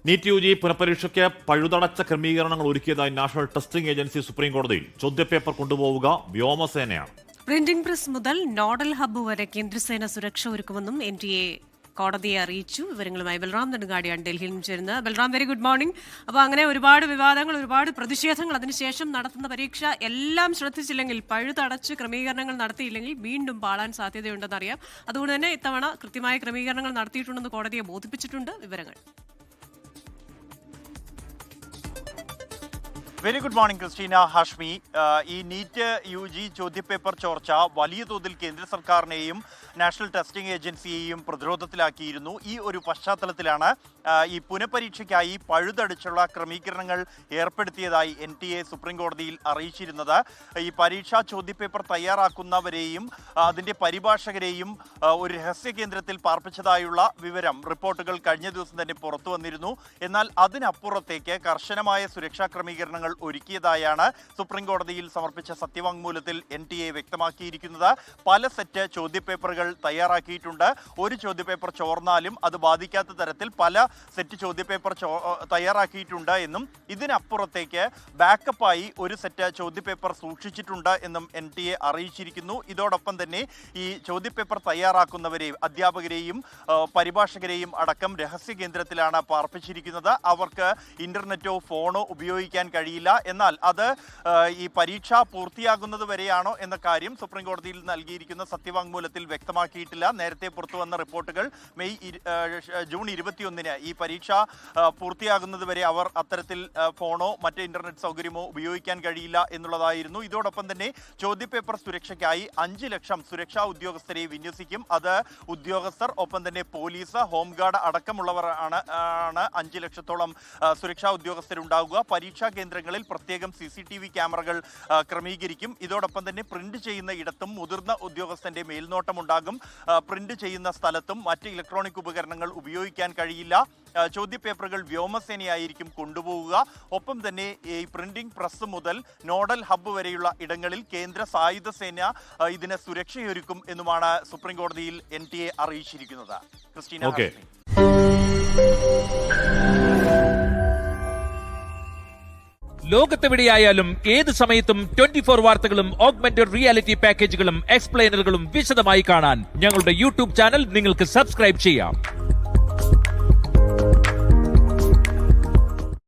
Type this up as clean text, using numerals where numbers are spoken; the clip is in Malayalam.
നീറ്റ് യുജി പുനഃപരീക്ഷയ്ക്ക് പഴുതടച്ച ക്രമീകരണങ്ങൾ ഒരുക്കിയതായി നാഷണൽ ടെസ്റ്റിംഗ് ഏജൻസി സുപ്രീം കോടതിയിൽ. ചോദ്യപേപ്പർ കൊണ്ടുപോവുക വ്യോമസേനയാണ്. പ്രിന്റിംഗ് പ്രസ് മുതൽ നോഡൽ ഹബ്ബ് വരെ കേന്ദ്രസേന സുരക്ഷ ഒരുക്കുമെന്നും NTA കോടതിയെ അറിയിച്ചു. വിവരങ്ങളുമായി ബൽറാം നെടുങ്ങാടിയാണ് ഡൽഹിയിൽ നിന്ന് ചേരുന്നത്. Balram, very good morning. അപ്പോൾ അങ്ങനെ ഒരുപാട് വിവാദങ്ങൾ, ഒരുപാട് പ്രതിഷേധങ്ങൾ, അതിനുശേഷം നടത്തുന്ന പരീക്ഷ എല്ലാം ശ്രദ്ധിച്ചില്ലെങ്കിൽ, പഴുതടച്ച് ക്രമീകരണങ്ങൾ നടത്തിയില്ലെങ്കിൽ വീണ്ടും പാളാൻ സാധ്യതയുണ്ടെന്നറിയാം. അതുകൊണ്ട് തന്നെ ഇത്തവണ കൃത്യമായ ക്രമീകരണങ്ങൾ നടത്തിയിട്ടുണ്ടെന്ന് കോടതിയെ ബോധിപ്പിച്ചിട്ടുണ്ട്. വിവരങ്ങൾ. Very good morning Christina, Hashmi. ഈ നീറ്റ് UG ചോദ്യപേപ്പർ ചോർച്ച വലിയ തോതിൽ കേന്ദ്ര സർക്കാരിനെയും നാഷണൽ ടെസ്റ്റിംഗ് ഏജൻസിയെയും പ്രതിരോധത്തിലാക്കിയിരുന്നു. ഈ ഒരു പശ്ചാത്തലത്തിലാണ് ഈ പുനഃപരീക്ഷയ്ക്കായി പഴുതടിച്ചുള്ള ക്രമീകരണങ്ങൾ ഏർപ്പെടുത്തിയതായി NTA സുപ്രീം കോടതിയിൽ അറിയിച്ചിരുന്നത്. ഈ പരീക്ഷാ ചോദ്യപേപ്പർ തയ്യാറാക്കുന്നവരെയും അതിൻ്റെ പരിഭാഷകരെയും ഒരു രഹസ്യ കേന്ദ്രത്തിൽ പാർപ്പിച്ചതായുള്ള റിപ്പോർട്ടുകൾ കഴിഞ്ഞ ദിവസം തന്നെ പുറത്തു വന്നിരുന്നു. എന്നാൽ അതിനപ്പുറത്തേക്ക് കർശനമായ സുരക്ഷാ ക്രമീകരണങ്ങൾ ഒരുക്കിയതായാണ് സുപ്രീം കോടതിയിൽ സമർപ്പിച്ച സത്യവാങ്മൂലത്തിൽ NTA വ്യക്തമാക്കിയിരിക്കുന്നത്. പല സെറ്റ് ചോദ്യപേപ്പറുകൾ തയ്യാറാക്കിയിട്ടുണ്ട്. ഒരു ചോദ്യപേപ്പർ ചോർന്നാലും അത് ബാധിക്കാത്ത തരത്തിൽ പല സെറ്റ് ചോദ്യപേപ്പർ തയ്യാറാക്കിയിട്ടുണ്ട് എന്നും ഇതിനപ്പുറത്തേക്ക് ബാക്കപ്പായി ഒരു സെറ്റ് ചോദ്യപേപ്പർ സൂക്ഷിച്ചിട്ടുണ്ട് എന്നും NTA അറിയിച്ചിരിക്കുന്നു. ഇതോടൊപ്പം തന്നെ ഈ ചോദ്യപേപ്പർ തയ്യാറാക്കുന്നവരെയും അധ്യാപകരെയും പരിഭാഷകരെയും അടക്കം രഹസ്യ കേന്ദ്രത്തിലാണ് പാർപ്പിച്ചിരിക്കുന്നത്. അവർക്ക് ഇന്റർനെറ്റോ ഫോണോ ഉപയോഗിക്കാൻ കഴിയില്ല. എന്നാൽ അത് ഈ പരീക്ഷ പൂർത്തിയാകുന്നത് വരെയാണോ എന്ന കാര്യം സുപ്രീം കോടതിയിൽ നൽകിയിരിക്കുന്ന സത്യവാങ്മൂലത്തിൽ വ്യക്തമാക്കിയിട്ടില്ല. നേരത്തെ പുറത്തു വന്ന റിപ്പോർട്ടുകൾ ജൂൺ 21 ഈ പരീക്ഷ പൂർത്തിയാകുന്നത് വരെ അവർ അത്തരത്തിൽ ഫോണോ മറ്റ് ഇന്റർനെറ്റ് സൗകര്യമോ ഉപയോഗിക്കാൻ കഴിയില്ല എന്നുള്ളതായിരുന്നു. ഇതോടൊപ്പം തന്നെ ചോദ്യപേപ്പർ സുരക്ഷയ്ക്കായി 5 ലക്ഷം സുരക്ഷാ ഉദ്യോഗസ്ഥരെ വിന്യസിക്കും. അത് ഉദ്യോഗസ്ഥർ, ഒപ്പം തന്നെ പോലീസ്, ഹോംഗാർഡ് അടക്കമുള്ളവർ ആണ് 5 ലക്ഷത്തോളം സുരക്ഷാ ഉദ്യോഗസ്ഥരുണ്ടാവുക. പരീക്ഷാ കേന്ദ്രങ്ങളിൽ പ്രത്യേകം CCTV ക്യാമറകൾ ക്രമീകരിക്കും. ഇതോടൊപ്പം തന്നെ പ്രിന്റ് ചെയ്യുന്ന ഇടത്തും മുതിർന്ന ഉദ്യോഗസ്ഥന്റെ മേൽനോട്ടം ഉണ്ടാകും. പ്രിന്റ് ചെയ്യുന്ന സ്ഥലത്തും മറ്റ് ഇലക്ട്രോണിക് ഉപകരണങ്ങൾ ഉപയോഗിക്കാൻ കഴിയില്ല. ചോദ്യപേപ്പറുകൾ വ്യോമസേനയായിരിക്കും കൊണ്ടുപോവുക. ഒപ്പം തന്നെ ഈ പ്രിന്റിംഗ് പ്രസ് മുതൽ നോഡൽ ഹബ്ബ് വരെയുള്ള ഇടങ്ങളിൽ കേന്ദ്ര സായുധ സേന ഇതിന് സുരക്ഷയൊരുക്കും എന്നുമാണ് സുപ്രീം കോടതിയിൽ NTA അറിയിച്ചിരിക്കുന്നത്. ക്രിസ്റ്റീന. ലോകത്തെവിടെയായാലും ഏത് സമയത്തും 24 വാർത്തകളും ഓഗ്മെന്റഡ് റിയാലിറ്റി പാക്കേജുകളും എക്സ്പ്ലെയിനറുകളും വിശദമായി കാണാൻ ഞങ്ങളുടെ YouTube ചാനൽ നിങ്ങൾക്ക് സബ്സ്ക്രൈബ് ചെയ്യാം.